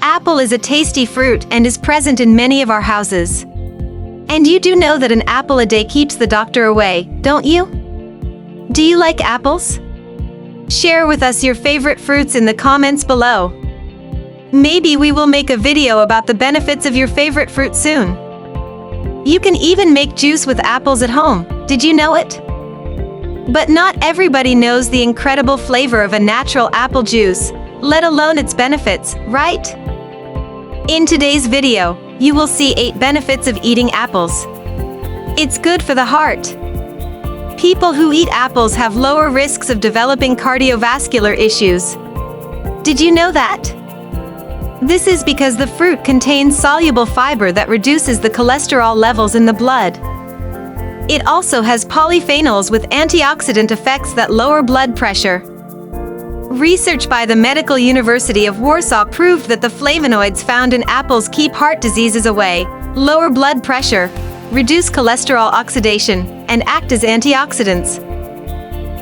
Apple is a tasty fruit and is present in many of our houses. And you do know that an apple a day keeps the doctor away, don't you? Do you like apples? Share with us your favorite fruits in the comments below. Maybe we will make a video about the benefits of your favorite fruit soon. You can even make juice with apples at home, did you know it? But not everybody knows the incredible flavor of a natural apple juice, let alone its benefits, right? In today's video, you will see 8 benefits of eating apples. It's good for the heart. People who eat apples have lower risks of developing cardiovascular issues. Did you know that? This is because the fruit contains soluble fiber that reduces the cholesterol levels in the blood. It also has polyphenols with antioxidant effects that lower blood pressure. Research by the Medical University of Warsaw proved that the flavonoids found in apples keep heart diseases away, lower blood pressure, reduce cholesterol oxidation, and act as antioxidants.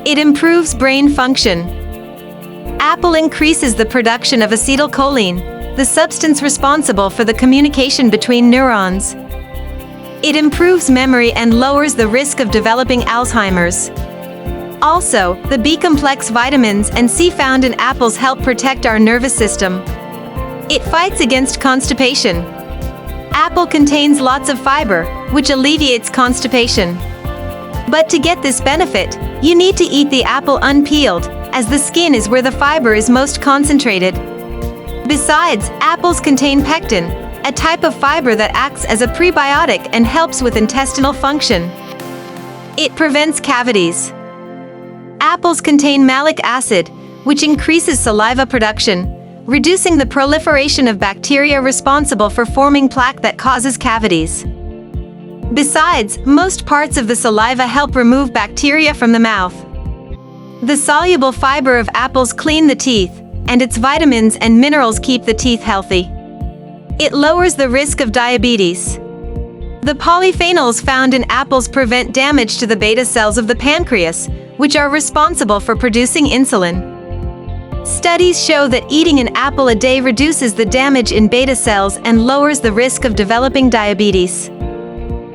It improves brain function. Apple increases the production of acetylcholine, the substance responsible for the communication between neurons. It improves memory and lowers the risk of developing Alzheimer's. Also, the B-complex vitamins and C found in apples help protect our nervous system. It fights against constipation. Apple contains lots of fiber, which alleviates constipation. But to get this benefit, you need to eat the apple unpeeled, as the skin is where the fiber is most concentrated. Besides, apples contain pectin, a type of fiber that acts as a prebiotic and helps with intestinal function. It prevents cavities. Apples contain malic acid, which increases saliva production, reducing the proliferation of bacteria responsible for forming plaque that causes cavities. Besides, most parts of the saliva help remove bacteria from the mouth. The soluble fiber of apples clean the teeth, and its vitamins and minerals keep the teeth healthy. It lowers the risk of diabetes. The polyphenols found in apples prevent damage to the beta cells of the pancreas, which are responsible for producing insulin. Studies show that eating an apple a day reduces the damage in beta cells and lowers the risk of developing diabetes.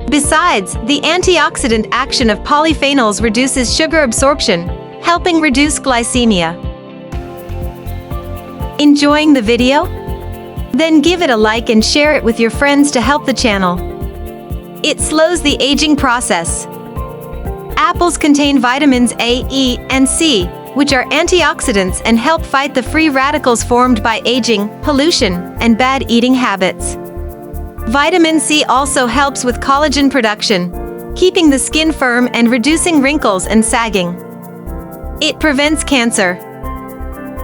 Besides, the antioxidant action of polyphenols reduces sugar absorption, helping reduce glycemia. Enjoying the video? Then give it a like and share it with your friends to help the channel. It slows the aging process. Apples contain vitamins A, E, and C, which are antioxidants and help fight the free radicals formed by aging, pollution, and bad eating habits. Vitamin C also helps with collagen production, keeping the skin firm and reducing wrinkles and sagging. It prevents cancer.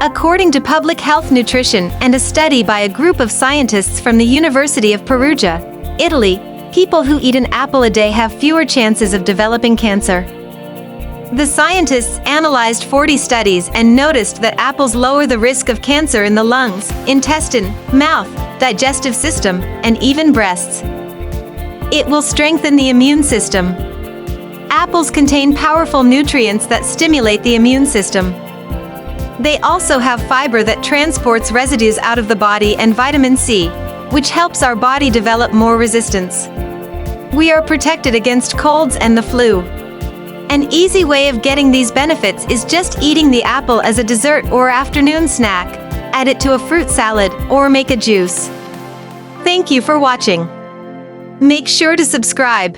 According to Public Health Nutrition and a study by a group of scientists from the University of Perugia, Italy, people who eat an apple a day have fewer chances of developing cancer. The scientists analyzed 40 studies and noticed that apples lower the risk of cancer in the lungs, intestine, mouth, digestive system, and even breasts. It will strengthen the immune system. Apples contain powerful nutrients that stimulate the immune system. They also have fiber that transports residues out of the body and vitamin C, which helps our body develop more resistance. We are protected against colds and the flu. An easy way of getting these benefits is just eating the apple as a dessert or afternoon snack. Add it to a fruit salad or make a juice. Thank you for watching. Make sure to subscribe.